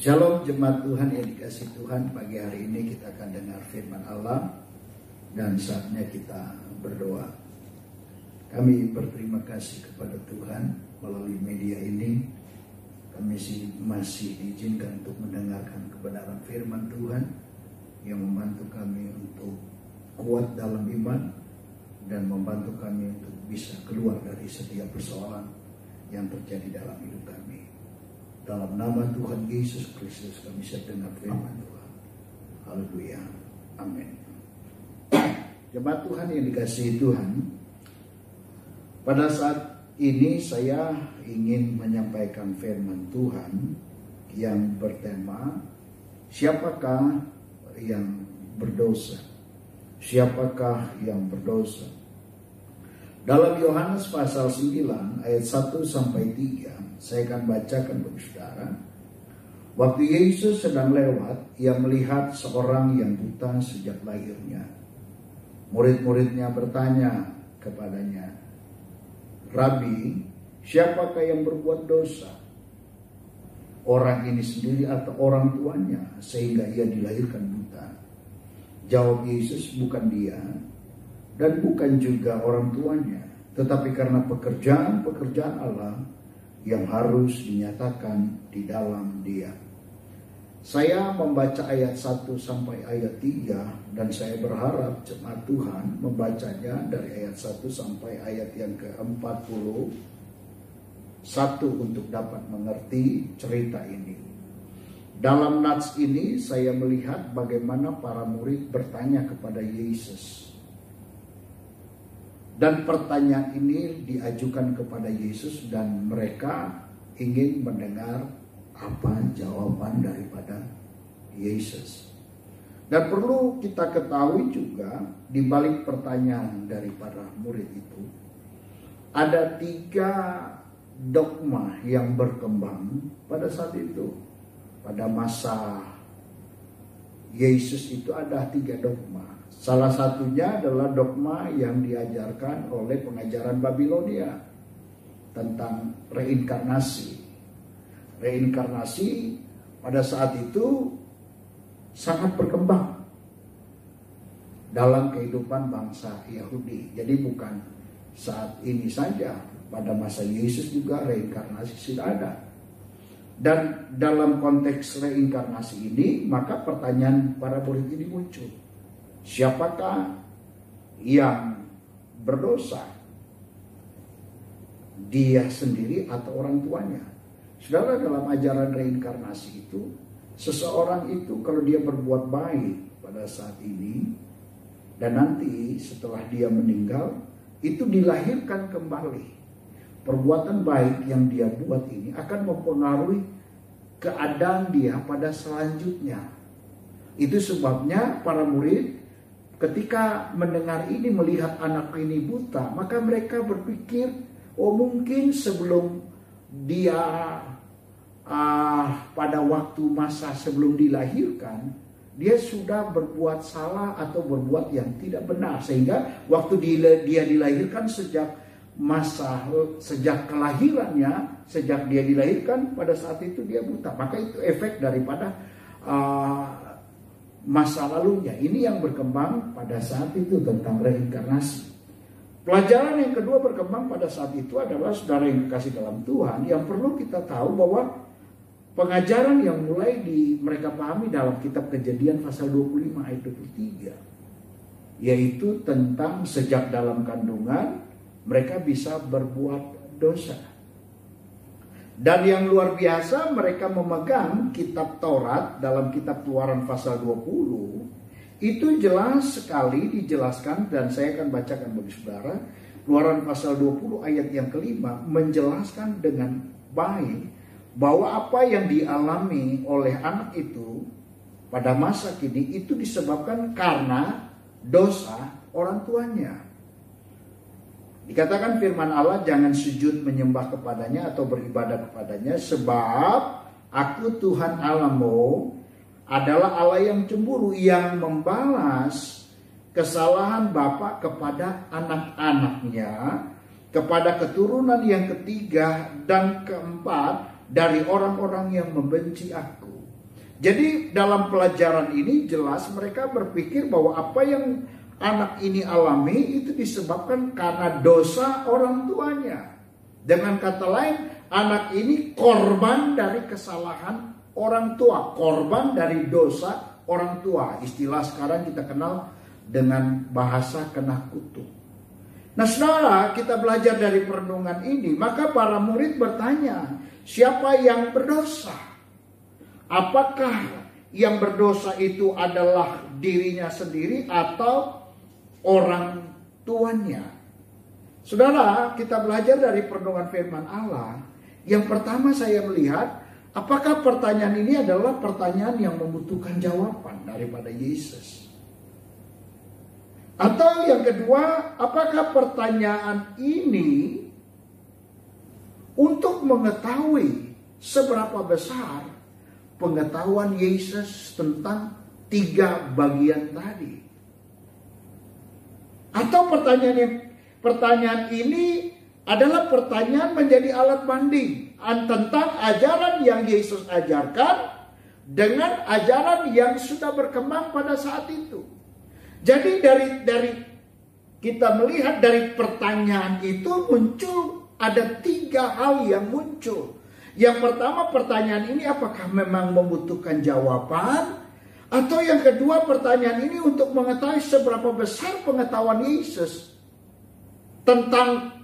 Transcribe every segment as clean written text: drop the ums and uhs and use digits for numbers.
Shalom jemaat Tuhan yang dikasih Tuhan, pagi hari ini kita akan dengar firman Allah dan saatnya kita berdoa. Kami berterima kasih kepada Tuhan melalui media ini. Kami masih diizinkan untuk mendengarkan kebenaran firman Tuhan yang membantu kami untuk kuat dalam iman dan membantu kami untuk bisa keluar dari setiap persoalan yang terjadi dalam hidup kami. Dalam nama Tuhan Yesus Kristus kami sedang firman Tuhan. Haleluya. Amin. Jemaat Tuhan yang dikasihi Tuhan, pada saat ini saya ingin menyampaikan firman Tuhan yang bertema siapakah yang berdosa? Siapakah yang berdosa? Dalam Yohanes pasal 9 ayat 1 sampai 3, saya akan bacakan bagi saudara. Waktu Yesus sedang lewat, ia melihat seorang yang buta sejak lahirnya. Murid-muridnya bertanya kepadanya, "Rabi, siapakah yang berbuat dosa? Orang ini sendiri atau orang tuanya sehingga ia dilahirkan buta?" Jawab Yesus, "Bukan dia dan bukan juga orang tuanya, tetapi karena pekerjaan-pekerjaan Allah yang harus dinyatakan di dalam dia." Saya membaca ayat 1 sampai ayat 3 dan saya berharap jemaat Tuhan membacanya dari ayat 1 sampai ayat yang ke-41 untuk dapat mengerti cerita ini. Dalam nats ini saya melihat bagaimana para murid bertanya kepada Yesus. Dan pertanyaan ini diajukan kepada Yesus dan mereka ingin mendengar apa jawaban daripada Yesus. Dan perlu kita ketahui juga di balik pertanyaan dari para murid itu ada 3 dogma yang berkembang pada saat itu. Pada masa Yesus itu ada 3 dogma. Salah satunya adalah dogma yang diajarkan oleh pengajaran Babilonia tentang reinkarnasi. Reinkarnasi pada saat itu sangat berkembang dalam kehidupan bangsa Yahudi. Jadi bukan saat ini saja, pada masa Yesus juga reinkarnasi sudah ada. Dan dalam konteks reinkarnasi ini, maka pertanyaan para murid ini muncul. Siapakah yang berdosa? Dia sendiri atau orang tuanya? Saudara, dalam ajaran reinkarnasi itu, seseorang itu kalau dia berbuat baik pada saat ini, dan nanti setelah dia meninggal, itu dilahirkan kembali. Perbuatan baik yang dia buat ini akan mempengaruhi keadaan dia pada selanjutnya. Itu sebabnya para murid ketika mendengar ini, melihat anak ini buta, maka mereka berpikir, oh mungkin sebelum dia pada waktu masa sebelum dilahirkan, dia sudah berbuat salah atau berbuat yang tidak benar. Sehingga waktu dia dilahirkan sejak kelahirannya, sejak dia dilahirkan, pada saat itu dia buta. Maka itu efek daripada masa lalunya. Ini yang berkembang pada saat itu tentang reinkarnasi. Pelajaran yang kedua berkembang pada saat itu adalah, saudara yang dikasih dalam Tuhan, yang perlu kita tahu bahwa pengajaran yang mulai mereka pahami dalam kitab Kejadian pasal 25 ayat 23, yaitu tentang sejak dalam kandungan mereka bisa berbuat dosa. Dan yang luar biasa, mereka memegang kitab Taurat dalam kitab Keluaran pasal 20. Itu jelas sekali dijelaskan, dan saya akan bacakan bagi saudara. Keluaran pasal 20 ayat yang kelima menjelaskan dengan baik bahwa apa yang dialami oleh anak itu pada masa kini itu disebabkan karena dosa orang tuanya. Dikatakan firman Allah, jangan sujud menyembah kepadanya atau beribadah kepadanya, sebab aku Tuhan Allahmu adalah Allah yang cemburu, yang membalas kesalahan bapa kepada anak-anaknya, kepada keturunan yang ketiga dan keempat dari orang-orang yang membenci aku. Jadi dalam pelajaran ini jelas mereka berpikir bahwa apa yang anak ini alami itu disebabkan karena dosa orang tuanya. Dengan kata lain, anak ini korban dari kesalahan orang tua, korban dari dosa orang tua. Istilah sekarang kita kenal dengan bahasa kena kutuk. Nah saudara, kita belajar dari perenungan ini, maka para murid bertanya, siapa yang berdosa? Apakah yang berdosa itu adalah dirinya sendiri atau orang tuanya? Saudara, kita belajar dari perenungan firman Allah. Yang pertama saya melihat, apakah pertanyaan ini adalah pertanyaan yang membutuhkan jawaban daripada Yesus? Atau yang kedua, apakah pertanyaan ini untuk mengetahui seberapa besar pengetahuan Yesus tentang 3 bagian tadi? Atau pertanyaan ini adalah pertanyaan menjadi alat banding tentang ajaran yang Yesus ajarkan dengan ajaran yang sudah berkembang pada saat itu. Jadi dari kita melihat dari pertanyaan itu muncul ada 3 hal yang muncul. Yang pertama, pertanyaan ini apakah memang membutuhkan jawaban? Atau yang kedua, pertanyaan ini untuk mengetahui seberapa besar pengetahuan Yesus tentang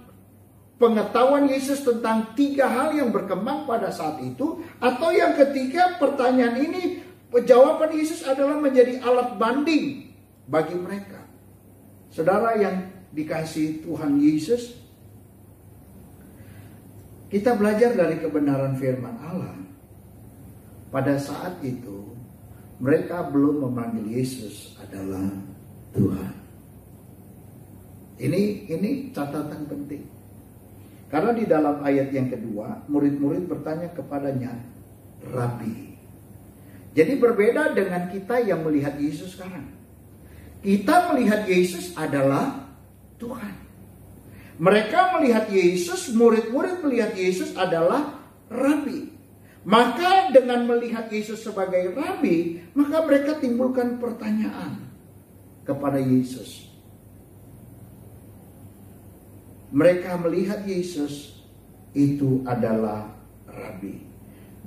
pengetahuan Yesus tentang 3 hal yang berkembang pada saat itu. Atau yang ketiga, pertanyaan ini jawaban Yesus adalah menjadi alat banding bagi mereka. Saudara yang dikasihi Tuhan Yesus, kita belajar dari kebenaran firman Allah. Pada saat itu, mereka belum memanggil Yesus adalah Tuhan. Ini catatan penting. Karena di dalam ayat yang kedua, murid-murid bertanya kepadanya, Rabi. Jadi berbeda dengan kita yang melihat Yesus sekarang. Kita melihat Yesus adalah Tuhan. Mereka melihat Yesus, murid-murid melihat Yesus adalah Rabi. Maka dengan melihat Yesus sebagai Rabi, maka mereka timbulkan pertanyaan kepada Yesus. Mereka melihat Yesus itu adalah Rabi.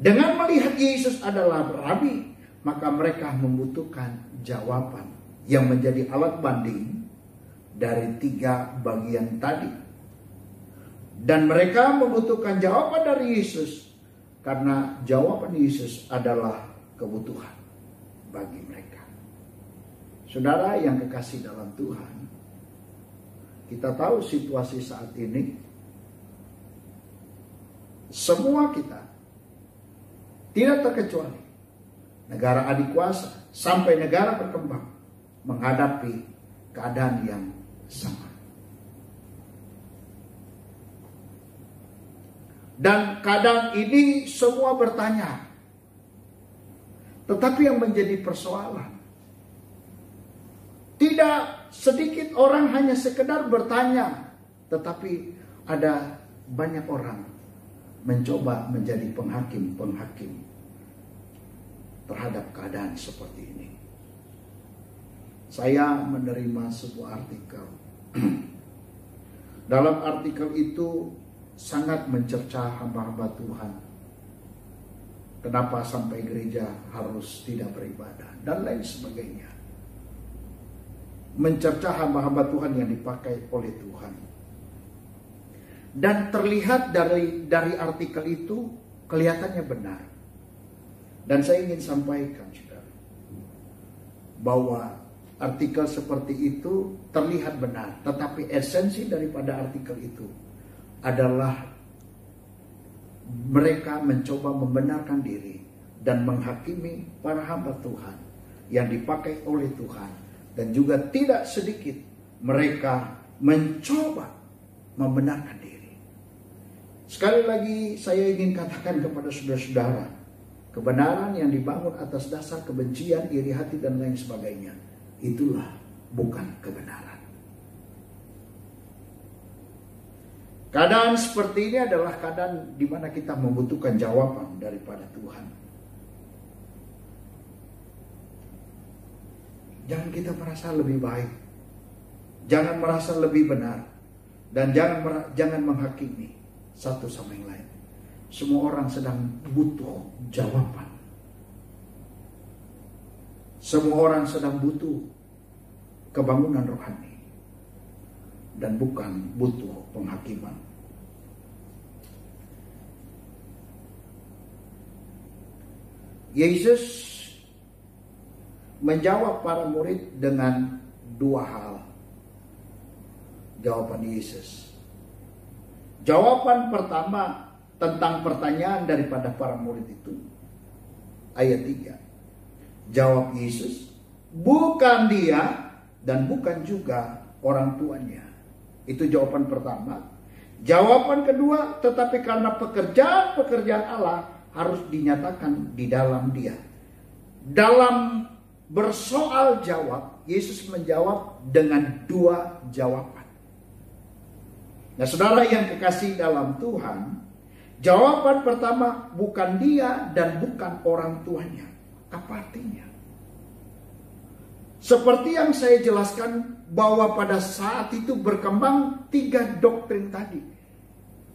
Dengan melihat Yesus adalah Rabi, maka mereka membutuhkan jawaban yang menjadi alat banding dari 3 bagian tadi. Dan mereka membutuhkan jawaban dari Yesus karena jawaban Yesus adalah kebutuhan bagi mereka. Saudara yang kekasih dalam Tuhan, kita tahu situasi saat ini, semua kita tidak terkecuali negara adikuasa sampai negara berkembang menghadapi keadaan yang sama. Dan kadang ini semua bertanya. Tetapi yang menjadi persoalan, tidak sedikit orang hanya sekedar bertanya, tetapi ada banyak orang mencoba menjadi penghakim terhadap keadaan seperti ini. Saya menerima sebuah artikel. Dalam artikel itu sangat mencerca hamba-hamba Tuhan. Kenapa sampai gereja harus tidak beribadah dan lain sebagainya. Mencerca hamba-hamba Tuhan yang dipakai oleh Tuhan. Dan terlihat dari artikel itu kelihatannya benar. Dan saya ingin sampaikan, saudara, bahwa artikel seperti itu terlihat benar, tetapi esensi daripada artikel itu adalah mereka mencoba membenarkan diri dan menghakimi para hamba Tuhan yang dipakai oleh Tuhan. Dan juga tidak sedikit mereka mencoba membenarkan diri. Sekali lagi saya ingin katakan kepada saudara-saudara, kebenaran yang dibangun atas dasar kebencian, iri hati dan lain sebagainya, itulah bukan kebenaran. Keadaan seperti ini adalah keadaan di mana kita membutuhkan jawaban daripada Tuhan. Jangan kita merasa lebih baik. Jangan merasa lebih benar. Dan jangan menghakimi satu sama yang lain. Semua orang sedang butuh jawaban. Semua orang sedang butuh kebangunan rohani. Dan bukan butuh penghakiman. Yesus menjawab para murid dengan dua hal. Jawaban Yesus. Jawaban pertama tentang pertanyaan daripada para murid itu. Ayat 3. Jawab Yesus, bukan dia dan bukan juga orang tuanya. Itu jawaban pertama. Jawaban kedua, tetapi karena pekerjaan Allah harus dinyatakan di dalam dia. Dalam bersoal jawab, Yesus menjawab dengan dua jawaban. Nah, saudara yang kekasih dalam Tuhan, jawaban pertama bukan dia dan bukan orang tuanya. Apa artinya? Seperti yang saya jelaskan bahwa pada saat itu berkembang 3 doktrin tadi.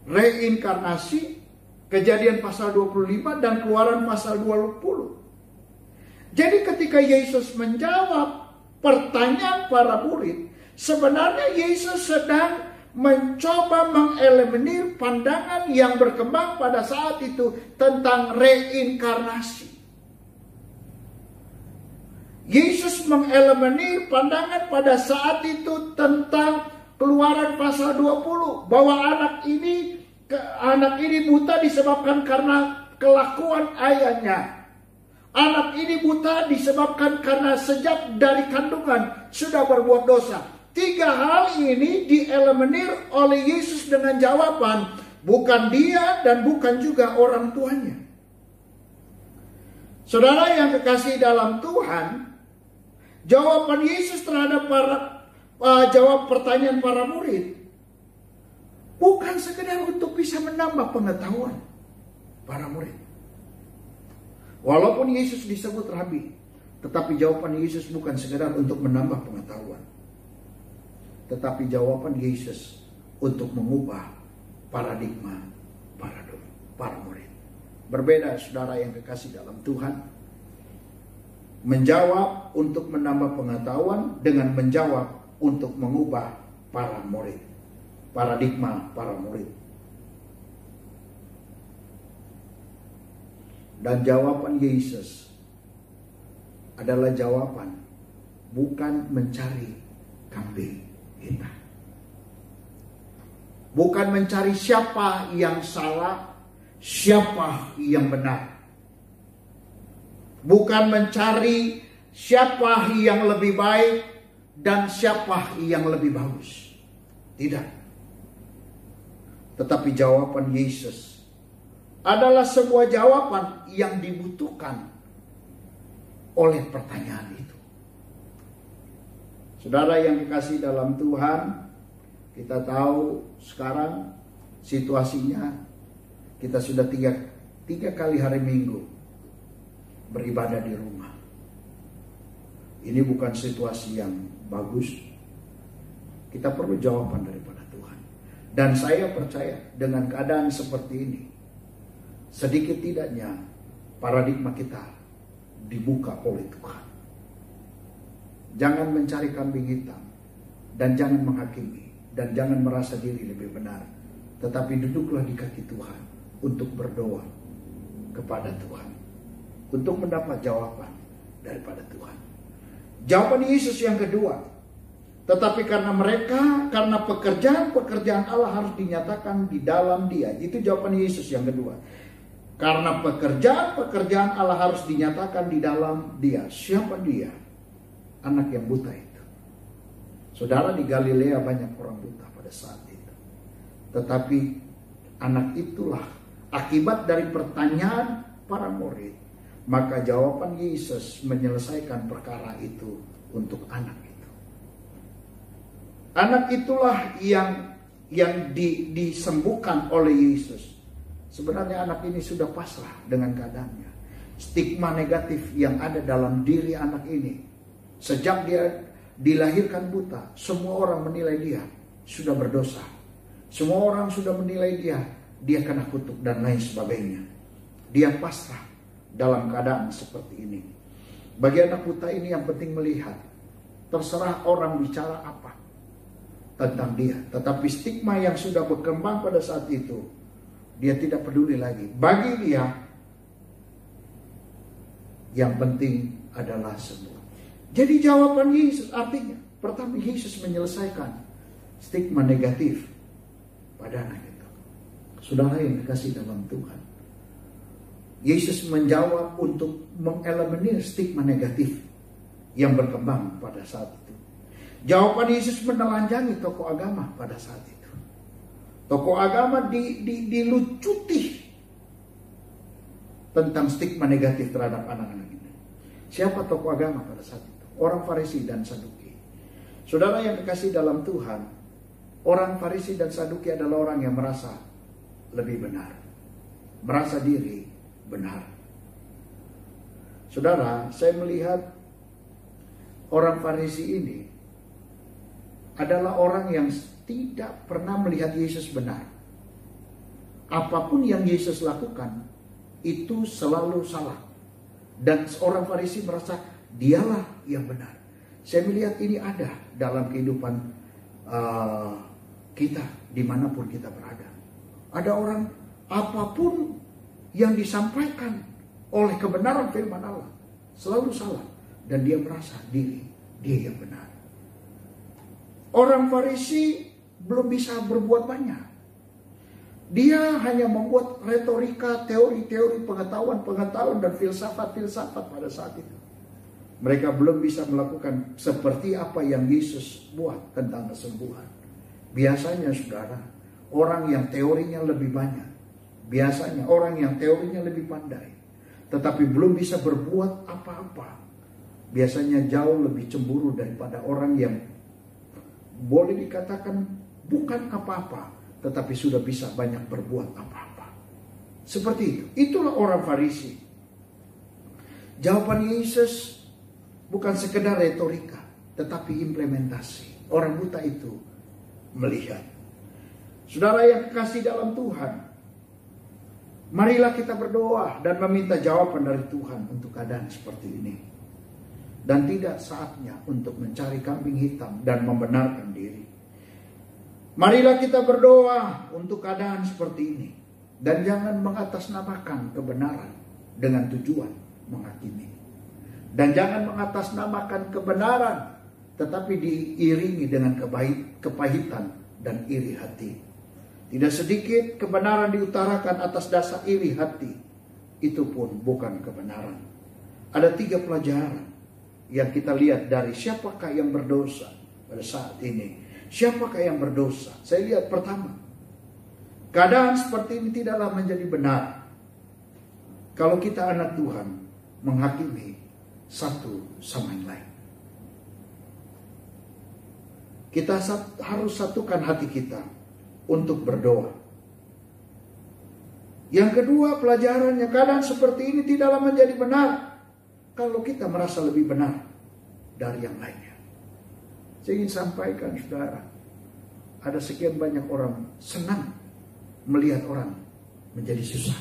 Reinkarnasi, Kejadian pasal 25 dan Keluaran pasal 20. Jadi ketika Yesus menjawab pertanyaan para murid, sebenarnya Yesus sedang mencoba mengeliminir pandangan yang berkembang pada saat itu tentang reinkarnasi. Yesus mengeliminir pandangan pada saat itu tentang Keluaran pasal 20 bahwa anak ini buta disebabkan karena kelakuan ayahnya. Anak ini buta disebabkan karena sejak dari kandungan sudah berbuat dosa. 3 hal ini dieliminir oleh Yesus dengan jawaban bukan dia dan bukan juga orang tuanya. Saudara yang kekasih dalam Tuhan, jawaban Yesus terhadap jawab pertanyaan para murid bukan sekedar untuk bisa menambah pengetahuan para murid. Walaupun Yesus disebut Rabi, tetapi jawaban Yesus bukan sekedar untuk menambah pengetahuan. Tetapi jawaban Yesus untuk mengubah paradigma para murid. Berbeda saudara yang kekasih dalam Tuhan. Menjawab untuk menambah pengetahuan dengan menjawab untuk mengubah para murid. Paradigma para murid. Dan jawaban Yesus adalah jawaban bukan mencari kambing hitam. Bukan mencari siapa yang salah, siapa yang benar. Bukan mencari siapa yang lebih baik dan siapa yang lebih bagus. Tidak. Tetapi jawaban Yesus adalah sebuah jawaban yang dibutuhkan oleh pertanyaan itu. Saudara yang dikasihi dalam Tuhan, kita tahu sekarang situasinya kita sudah tiga kali hari Minggu beribadah di rumah. Ini bukan situasi yang bagus. Kita perlu jawaban daripada Tuhan. Dan saya percaya dengan keadaan seperti ini, sedikit tidaknya paradigma kita dibuka oleh Tuhan. Jangan mencari kambing hitam dan jangan menghakimi dan jangan merasa diri lebih benar. Tetapi duduklah di kaki Tuhan untuk berdoa kepada Tuhan. Untuk mendapat jawaban daripada Tuhan. Jawaban Yesus yang kedua. Tetapi karena pekerjaan Allah harus dinyatakan di dalam dia. Itu jawaban Yesus yang kedua. Karena pekerjaan Allah harus dinyatakan di dalam dia. Siapa dia? Anak yang buta itu. Saudara, di Galilea banyak orang buta pada saat itu. Tetapi anak itulah akibat dari pertanyaan para murid. Maka jawaban Yesus menyelesaikan perkara itu untuk anak itu. Anak itulah yang disembuhkan oleh Yesus. Sebenarnya anak ini sudah pasrah dengan keadaannya. Stigma negatif yang ada dalam diri anak ini Sejak dia dilahirkan buta, semua orang menilai dia sudah berdosa. Semua orang sudah menilai dia kena kutuk dan lain sebagainya. Dia pasrah dalam keadaan seperti ini. Bagi anak buta ini yang penting melihat, terserah orang bicara apa tentang dia, tetapi stigma yang sudah berkembang pada saat itu, dia tidak peduli lagi. Bagi dia, yang penting adalah sembuh. Jadi jawaban Yesus artinya, pertama Yesus menyelesaikan stigma negatif pada anak itu. Saudara yang dikasih dalam Tuhan, Yesus menjawab untuk mengeliminir stigma negatif yang berkembang pada saat itu. Jawaban Yesus menelanjangi tokoh agama pada saat itu. Tokoh agama dilucuti tentang stigma negatif terhadap anak-anak ini. Siapa tokoh agama pada saat itu? Orang Farisi dan Saduki. Saudara yang dikasih dalam Tuhan, orang Farisi dan Saduki adalah orang yang merasa lebih benar, merasa diri benar. Saudara, saya melihat orang Farisi ini adalah orang yang tidak pernah melihat Yesus benar. Apapun yang Yesus lakukan itu selalu salah. Dan seorang Farisi merasa dialah yang benar. Saya melihat ini ada dalam kehidupan kita dimanapun kita berada. Ada orang apapun yang disampaikan oleh kebenaran firman Allah selalu salah. Dan dia merasa dia yang benar. Orang Farisi belum bisa berbuat banyak. Dia hanya membuat retorika, teori-teori, pengetahuan dan filsafat-filsafat pada saat itu. Mereka belum bisa melakukan seperti apa yang Yesus buat tentang kesembuhan. Biasanya saudara, orang yang teorinya lebih banyak, biasanya orang yang teorinya lebih pandai, tetapi belum bisa berbuat apa-apa, biasanya jauh lebih cemburu daripada orang yang boleh dikatakan bukan apa-apa, tetapi sudah bisa banyak berbuat apa-apa. Seperti itu. Itulah orang Farisi. Jawaban Yesus bukan sekedar retorika, tetapi implementasi. Orang buta itu melihat. Saudara yang kekasih dalam Tuhan, marilah kita berdoa dan meminta jawaban dari Tuhan untuk keadaan seperti ini. Dan tidak saatnya untuk mencari kambing hitam dan membenarkan diri. Marilah kita berdoa untuk keadaan seperti ini. Dan jangan mengatasnamakan kebenaran dengan tujuan menghakimi. Dan jangan mengatasnamakan kebenaran tetapi diiringi dengan kepahitan dan iri hati. Tidak sedikit kebenaran diutarakan atas dasar iri hati. Itu pun bukan kebenaran. Ada 3 pelajaran yang kita lihat dari siapakah yang berdosa pada saat ini. Siapakah yang berdosa? Saya lihat pertama, keadaan seperti ini tidaklah menjadi benar kalau kita anak Tuhan menghakimi satu sama yang lain. Kita harus satukan hati kita untuk berdoa. Yang kedua, pelajarannya, keadaan seperti ini tidaklah menjadi benar kalau kita merasa lebih benar dari yang lainnya. Saya ingin sampaikan saudara, ada sekian banyak orang senang melihat orang menjadi susah.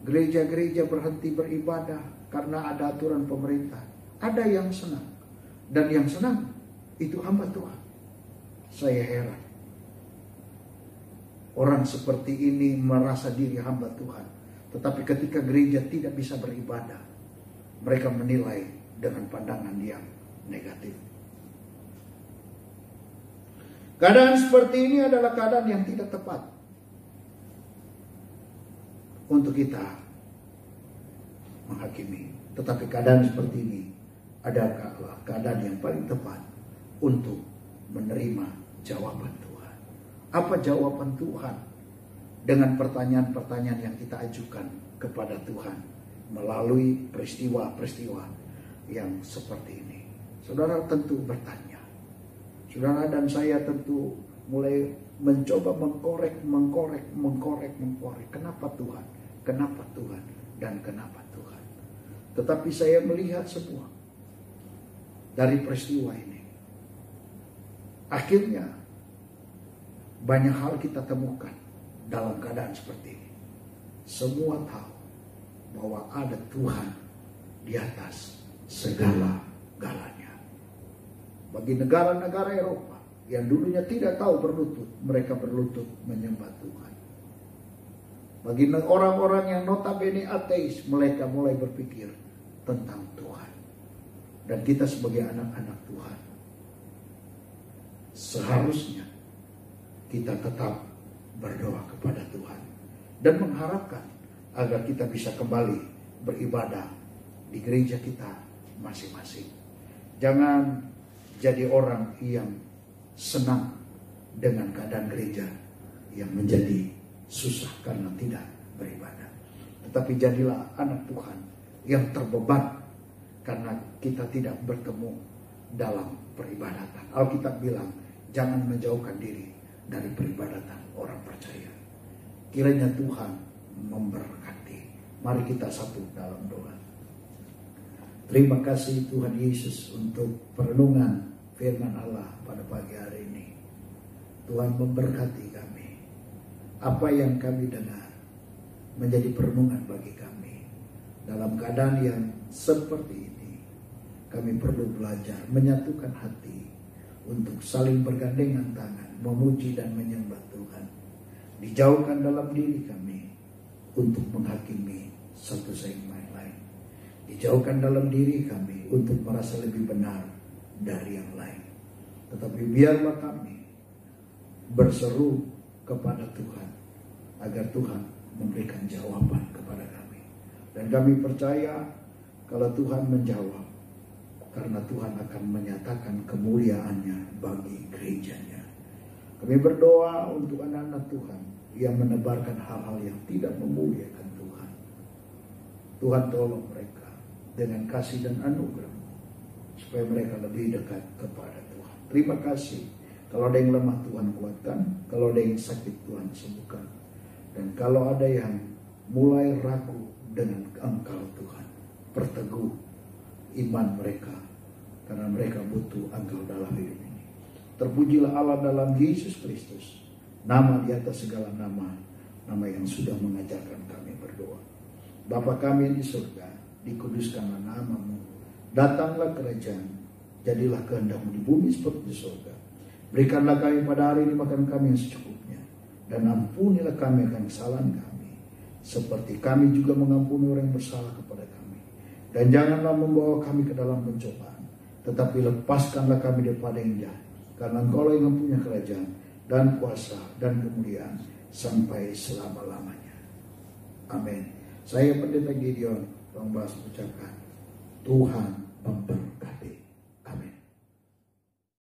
Gereja-gereja berhenti beribadah karena ada aturan pemerintah. Ada yang senang. Dan yang senang itu hamba Tuhan. Saya heran. Orang seperti ini merasa diri hamba Tuhan. Tetapi ketika gereja tidak bisa beribadah, mereka menilai dengan pandangan yang negatif. Keadaan seperti ini adalah keadaan yang tidak tepat untuk kita menghakimi. Tetapi keadaan seperti ini adalah keadaan yang paling tepat untuk menerima jawaban Tuhan. Apa jawaban Tuhan dengan pertanyaan-pertanyaan yang kita ajukan kepada Tuhan melalui peristiwa-peristiwa yang seperti ini? Saudara tentu bertanya. Saudara dan saya tentu mulai mencoba mengkorek. Kenapa Tuhan? Kenapa Tuhan? Dan kenapa Tuhan? Tetapi saya melihat semua dari peristiwa ini. Akhirnya banyak hal kita temukan dalam keadaan seperti ini. Semua tahu bahwa ada Tuhan di atas segala-galanya. Bagi negara-negara Eropa yang dulunya tidak tahu berlutut, mereka berlutut menyembah Tuhan. Bagi orang-orang yang notabene ateis, mereka mulai berpikir tentang Tuhan. Dan kita sebagai anak-anak Tuhan, seharusnya kita tetap berdoa kepada Tuhan dan mengharapkan agar kita bisa kembali beribadah di gereja kita masing-masing. Jangan jadi orang yang senang dengan keadaan gereja yang menjadi susah karena tidak beribadah. Tetapi jadilah anak Tuhan yang terbeban karena kita tidak bertemu dalam peribadatan. Alkitab bilang, jangan menjauhkan diri dari peribadatan orang percaya. Kiranya Tuhan memberkati. Mari kita satu dalam doa. Terima kasih Tuhan Yesus untuk perenungan firman Allah pada pagi hari ini. Tuhan memberkati kami. Apa yang kami dengar menjadi perenungan bagi kami. Dalam keadaan yang seperti ini, kami perlu belajar menyatukan hati untuk saling bergandengan tangan, memuji dan menyembah Tuhan. Dijauhkan dalam diri kami untuk menghakimi satu sama lain. Dijauhkan dalam diri kami untuk merasa lebih benar dari yang lain. Tetapi biarlah kami berseru kepada Tuhan agar Tuhan memberikan jawaban kepada kami. Dan kami percaya kalau Tuhan menjawab, karena Tuhan akan menyatakan kemuliaannya bagi gerejanya. Kami berdoa untuk anak-anak Tuhan yang menebarkan hal-hal yang tidak memuliakan Tuhan. Tuhan tolong mereka dengan kasih dan anugerah-Mu supaya mereka lebih dekat kepada Tuhan. Terima kasih. Kalau ada yang lemah Tuhan kuatkan, kalau ada yang sakit Tuhan sembuhkan. Dan kalau ada yang mulai ragu dengan Engkau Tuhan, perteguh iman mereka, karena mereka butuh Engkau dalam hidup ini. Terpujilah Allah dalam Yesus Kristus, nama di atas segala nama, nama yang sudah mengajarkan kami berdoa. Bapa kami yang di surga, dikuduskanlah nama-Mu, datanglah kerajaan, jadilah kehendak-Mu di bumi seperti di surga. Berikanlah kami pada hari ini makan kami yang secukupnya, dan ampunilah kami akan kesalahan kami, seperti kami juga mengampuni orang yang bersalah kepada kami. Dan janganlah membawa kami ke dalam pencobaan, tetapi lepaskanlah kami daripada yang jahat, karena Engkau yang mempunyai kerajaan dan kuasa dan kemuliaan sampai selama-lamanya. Amin. Saya Pendeta Gideon Bang Bas ucapkan, Tuhan memberkati.